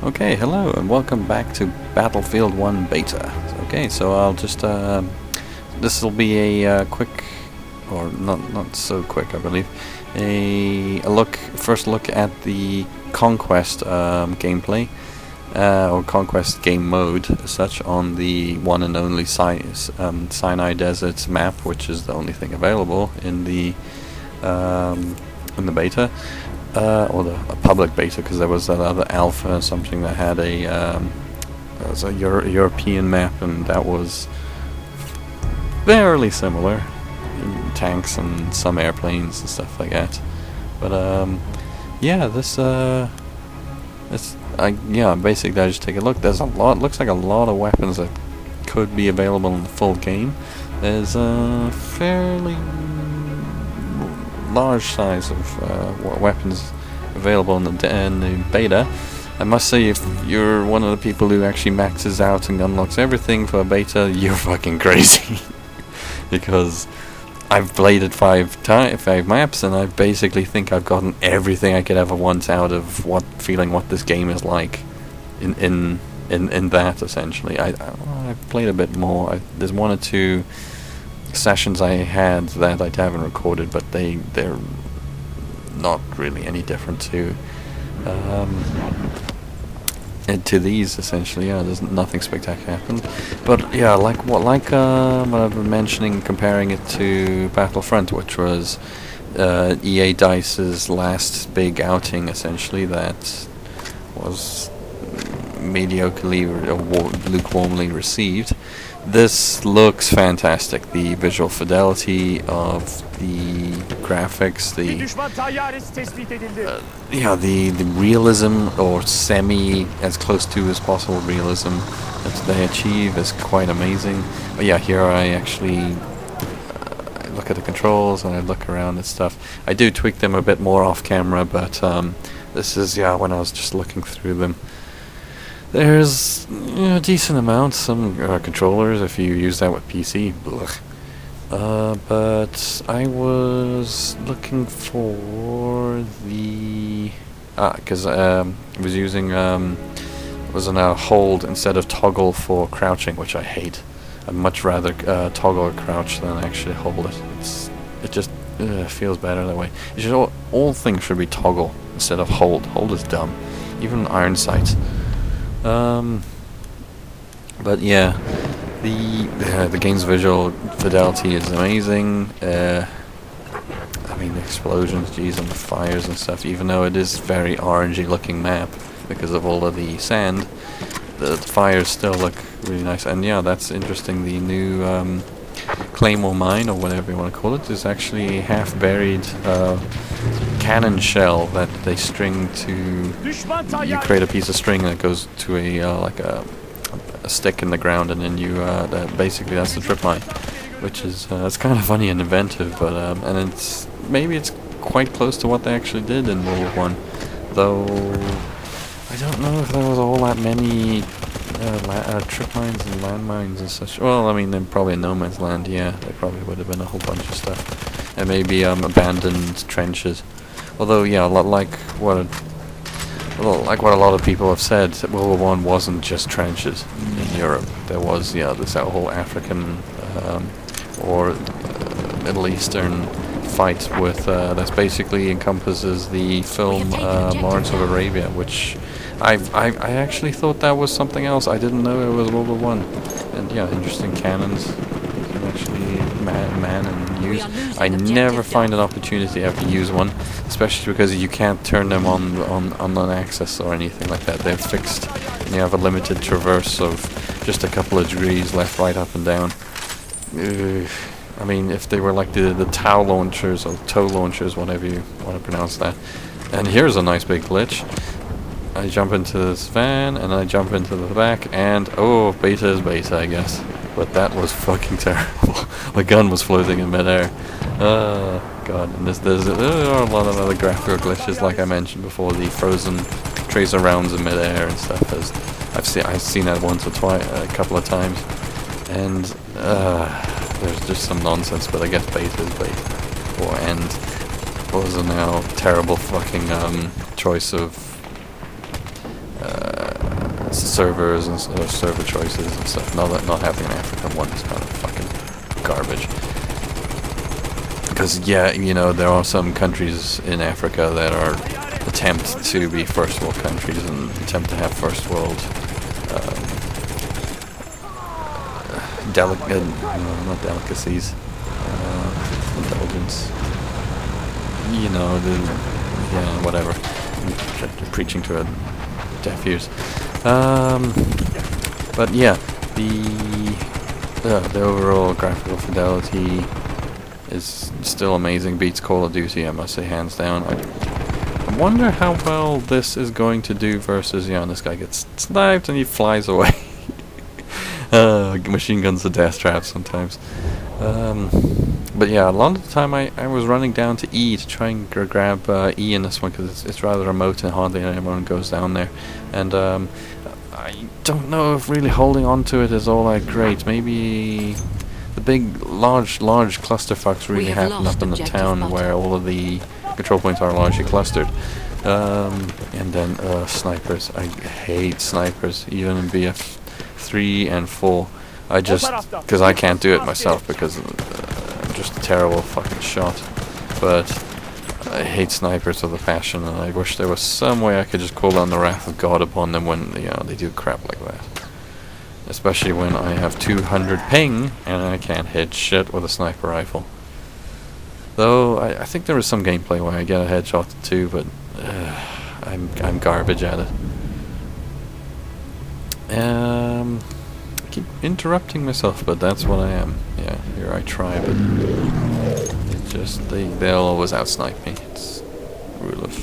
Okay, hello and welcome back to Battlefield 1 Beta. Okay, so I'll just, this will be a quick, or not so quick I believe, a first look at the Conquest gameplay, or Conquest game mode as such, on the one and only Sinai Desert map, which is the only thing available in the beta. Or a public beta, because there was that other alpha or something that had a European map, and that was fairly similar in tanks and some airplanes and stuff like that. But yeah, basically I just take a look. There's a lot. Looks like a lot of weapons that could be available in the full game. There's a fairly large size of weapons available in the beta. I must say, if you're one of the people who actually maxes out and unlocks everything for a beta, you're fucking crazy. Because I've played it five maps, and I basically think I've gotten everything I could ever want out of what this game is like in that, essentially. I've played a bit more. There's one or two sessions I had that I haven't recorded, but they're not really any different to these, essentially. Yeah, there's nothing spectacular happened, but yeah, like what I've been mentioning, comparing it to Battlefront, which was EA Dice's last big outing, essentially, that was mediocrely or lukewarmly received. This looks fantastic. The visual fidelity of the graphics, the realism, or semi as close to as possible realism that they achieve, is quite amazing. But yeah, here I actually I look at the controls and I look around and stuff. I do tweak them a bit more off camera, but this is when I was just looking through them. There's a decent amount, some controllers if you use that with PC. But I was looking for the because I was using was on a hold instead of toggle for crouching, which I hate. I'd much rather toggle or crouch than actually hold it. It just feels better that way. All things should be toggle instead of hold. Hold is dumb. Even iron sights. But yeah, the game's visual fidelity is amazing. I mean, the explosions, geez, and the fires and stuff. Even though it is very orangey looking map because of all of the sand, the fires still look really nice. And yeah, that's interesting. The new Claymore mine, or whatever you want to call it, is actually half buried cannon shell that they string to. You create a piece of string that goes to a stick in the ground, and then you basically that's the trip mine, which is it's kind of funny and inventive, but and maybe it's quite close to what they actually did in World War I, though I don't know if there was all that many trip mines and landmines and such. Well, I mean, they're probably in no man's land. Yeah, there probably would have been a whole bunch of stuff, and maybe abandoned trenches. Although, yeah, like what a lot of people have said, World War I wasn't just trenches in Europe. There was, this whole African or Middle Eastern fight with that's basically encompasses the film Lawrence of Arabia, which I actually thought that was something else. I didn't know it was World War I. And yeah, interesting cannons you can actually man and use. I never find an opportunity to have to use one, especially because you can't turn them on an axis or anything like that. They're fixed, and you have a limited traverse of just a couple of degrees left, right, up and down. I mean, if they were like the TOW launchers or TOW launchers, whatever you want to pronounce that. And here's a nice big glitch. I jump into this van, and I jump into the back, and beta is beta, I guess. But that was fucking terrible. The gun was floating in midair. God, and there are a lot of other graphical glitches, like I mentioned before, the frozen tracer rounds in midair and stuff. I've seen that once or twice, a couple of times, and there's just some nonsense. But I guess beta is beta. And what was a now terrible fucking choice of servers and server choices and stuff. Not having an African one is kind of fucking garbage. Because yeah, you know, there are some countries in Africa that are attempt to be first world countries and attempt to have first world not delicacies, indulgence. You know, yeah, whatever. I'm preaching to a deaf ears. But yeah, the overall graphical fidelity is still amazing. Beats Call of Duty, I must say, hands down. I wonder how well this is going to do versus, you know, this guy gets sniped and he flies away. Machine guns are death traps sometimes. But yeah, a lot of the time I was running down to E to try and grab E in this one because it's rather remote and hardly anyone goes down there. And I don't know if really holding on to it is all that great. Maybe the big, large clusterfucks really happen up in the town where all of the control points are largely clustered. And then snipers. I hate snipers, even in BF 3 and 4. I just, because I can't do it myself because I'm just a terrible fucking shot. But I hate snipers with a passion, and I wish there was some way I could just call down the wrath of God upon them when, you know, they do crap like that. Especially when I have 200 ping and I can't hit shit with a sniper rifle. Though I think there is some gameplay where I get a headshot too, but I'm garbage at it. I keep interrupting myself, but that's what I am. Yeah, here I try, but it's just they'll always outsnipe me. It's rule of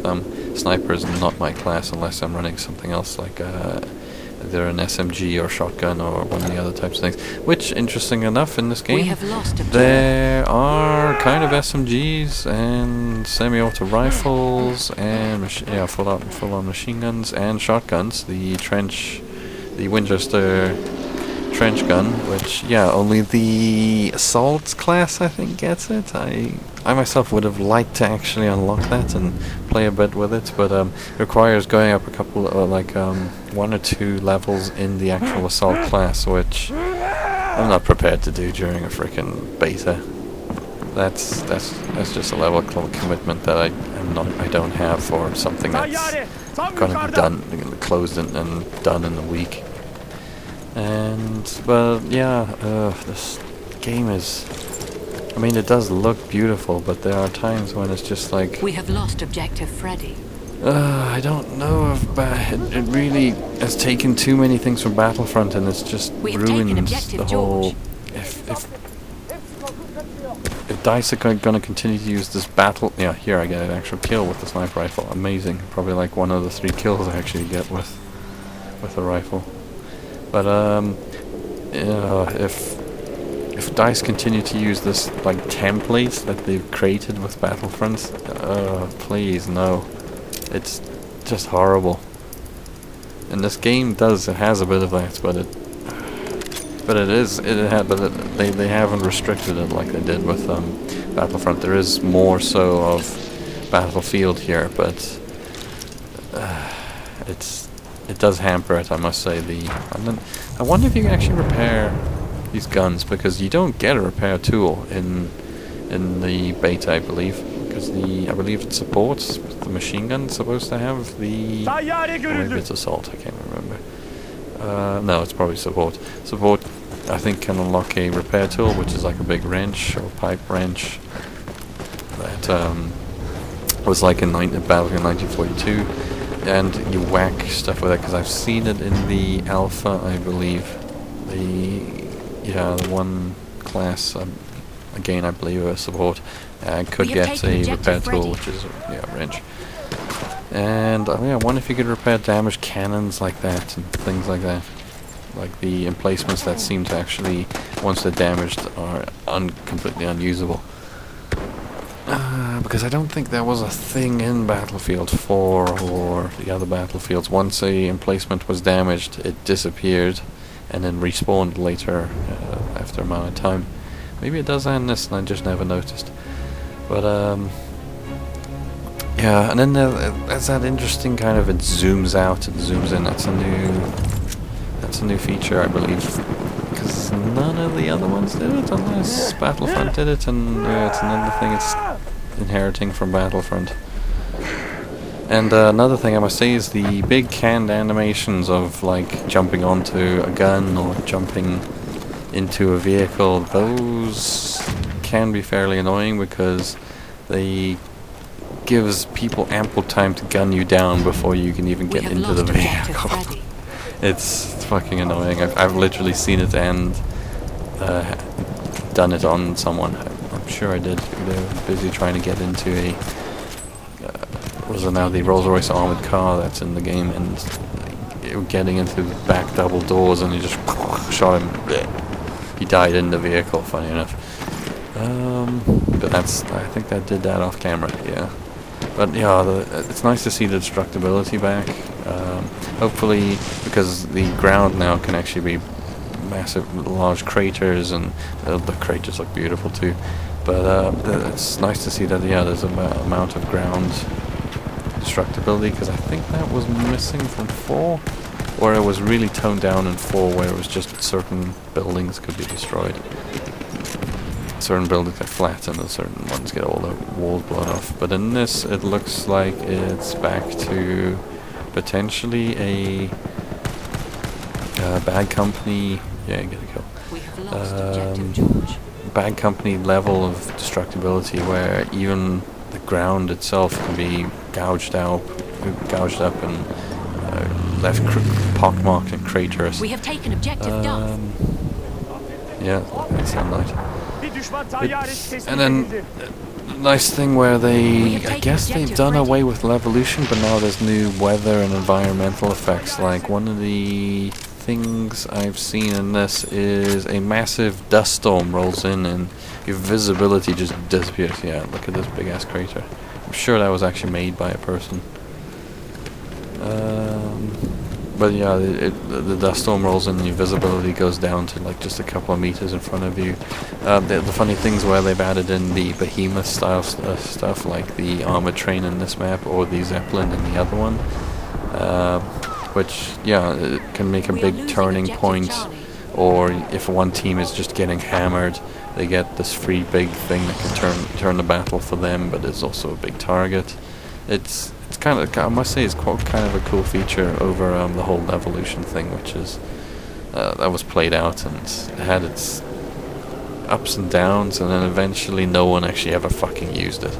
thumb. Sniper is not my class unless I'm running something else like either an SMG or shotgun or one of the other types of things. Which, interesting enough, in this game, there are kind of SMGs and semi-auto rifles and full-on machine guns and shotguns. The Winchester trench gun, which, yeah, only the assault class I think gets it. I myself would have liked to actually unlock that and play a bit with it, but requires going up a couple one or two levels in the actual assault class, which I'm not prepared to do during a freaking beta. That's just a level of commitment that I don't have for something that's gonna be done, closed and done in a week. But yeah, this game is, I mean, it does look beautiful, but there are times when it's just like, we have lost objective Freddy. I don't know if it really has taken too many things from Battlefront, and it's just ruined the whole. If DICE are going to continue to use this battle, yeah, here I get an actual kill with the sniper rifle. Amazing, probably like one of the 3 kills I actually get with a rifle. But if DICE continue to use this like template that they've created with Battlefronts, please no, it's just horrible. And this game has a bit of that, they haven't restricted it like they did with Battlefront. There is more so of Battlefield here, but it does hamper it, I must say. I wonder if you can actually repair these guns, because you don't get a repair tool in the beta, I believe, because I believe it supports the machine gun. Supposed to have the, or maybe it's assault, I can't remember. No, it's probably support. Support, I think, can unlock a repair tool, which is like a big wrench or pipe wrench that was like in Battlefield 1942, and you whack stuff with it, because I've seen it in the alpha, I believe. The one class, again, I believe a support, could get a repair tool, which is a wrench. And I wonder if you could repair damaged cannons like that and things like that. Like the emplacements that seem to actually, once they're damaged, are completely unusable. Because I don't think that was a thing in Battlefield 4 or the other Battlefields. Once a emplacement was damaged, it disappeared and then respawned later after a amount of time. Maybe it does end this and I just never noticed. But Yeah, and then there's that interesting kind of, it zooms out, it zooms in. That's a new feature, I believe, because none of the other ones did it, unless Battlefront did it, and it's another thing it's inheriting from Battlefront. And another thing I must say is the big canned animations of like jumping onto a gun or jumping into a vehicle. Those can be fairly annoying because they gives people ample time to gun you down before you can even get into the vehicle. It's fucking annoying. I've literally seen it and done it on someone. I'm sure I did. They were busy trying to get into a what is it now, the Rolls-Royce armored car that's in the game, and getting into the back double doors, and he just shot him. He died in the vehicle, funny enough. But I think that did that off camera, yeah. But yeah, it's nice to see the destructibility back. Hopefully, because the ground now can actually be massive, large craters, and the craters look beautiful too. But it's nice to see that, yeah, there's an amount of ground destructibility, because I think that was missing from 4, or it was really toned down in 4, where it was just certain buildings could be destroyed. Certain buildings get flattened and certain ones get all the walls blown off. But in this, it looks like it's back to potentially a Bad Company. Yeah, get a kill. We have lost objective George. Bad Company level of destructibility, where even the ground itself can be gouged up and left pockmarked and craters. We have taken objective Duff. Yeah, that's sunlight. And then nice thing where I guess they've done away with Levolution, but now there's new weather and environmental effects. Like, one of the things I've seen in this is a massive dust storm rolls in and your visibility just disappears. Yeah, look at this big ass crater. I'm sure that was actually made by a person. But yeah, the dust storm rolls in and your visibility goes down to like just a couple of meters in front of you. The funny things where they've added in the behemoth style stuff, like the armored train in this map or the Zeppelin in the other one, which, yeah, it can make a big turning point. Or if one team is just getting hammered, they get this free big thing that can turn the battle for them, but it's also a big target. It's kind of, I must say, it's kind of a cool feature over the whole Levolution thing, which is that was played out and it had its ups and downs, and then eventually no one actually ever fucking used it.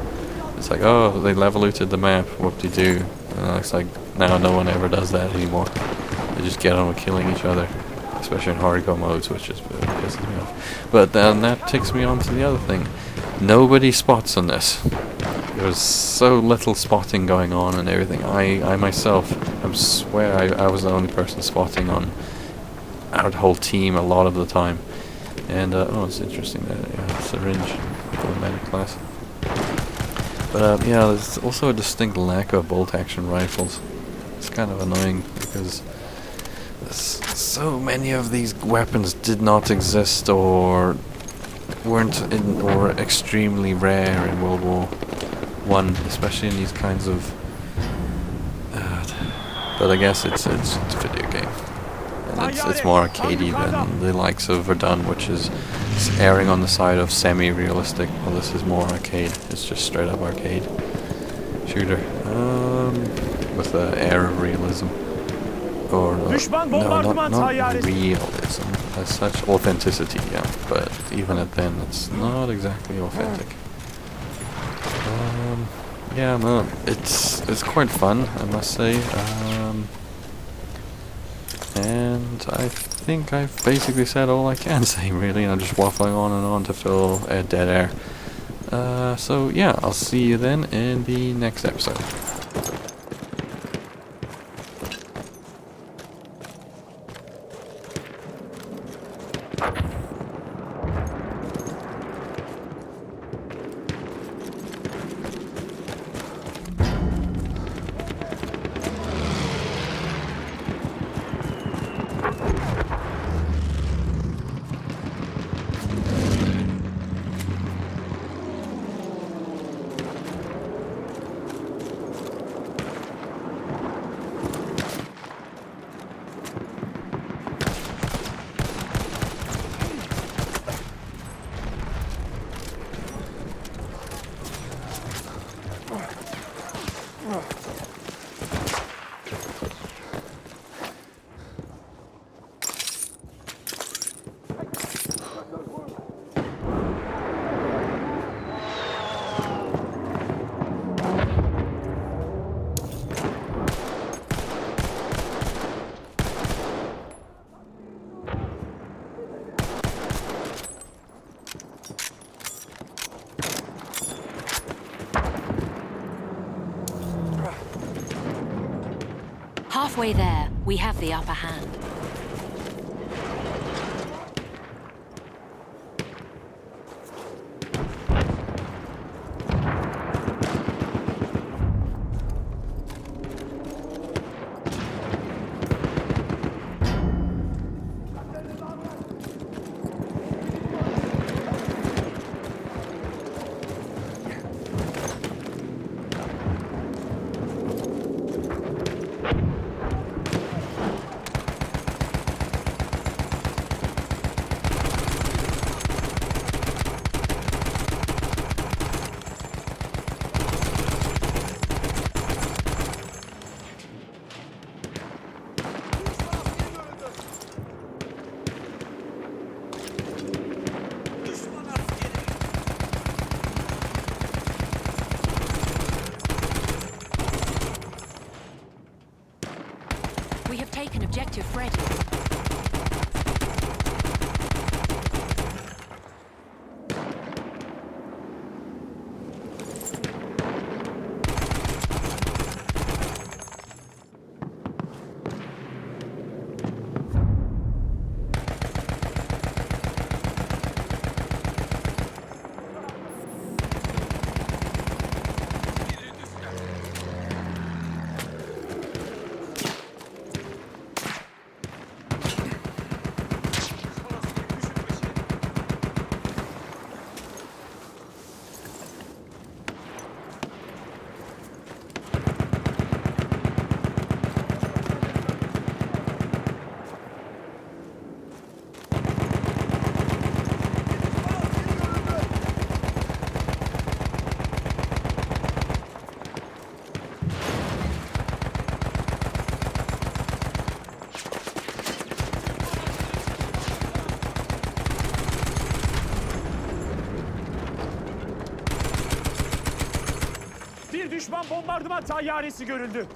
It's like, oh, they levoluted the map, whoop-de-doo. And it's like, now no one ever does that anymore. They just get on with killing each other, especially in hardcore modes, which just pisses me off. But then that takes me on to the other thing. Nobody spots on this. There's so little spotting going on and everything. I myself, I swear I was the only person spotting on our whole team a lot of the time. And, oh, it's interesting that, yeah, syringe for the medic class. But, yeah, there's also a distinct lack of bolt-action rifles. It's kind of annoying because so many of these weapons did not exist or weren't or extremely rare in World War I, especially in these kinds of... but I guess it's a video game. And it's more arcadey than the likes of Verdun, which is erring on the side of semi-realistic. Well, this is more arcade. It's just straight up arcade shooter with the air of realism. Or no, not realism as such. Authenticity, yeah. But even at then, it's not exactly authentic. Yeah, no, it's quite fun, I must say. And I think I've basically said all I can say, really. I'm just waffling on and on to fill dead air. So yeah, I'll see you then in the next episode. Halfway there, we have the upper hand. We have taken objective Freddy. Bir düşman bombardıman tayyaresi görüldü.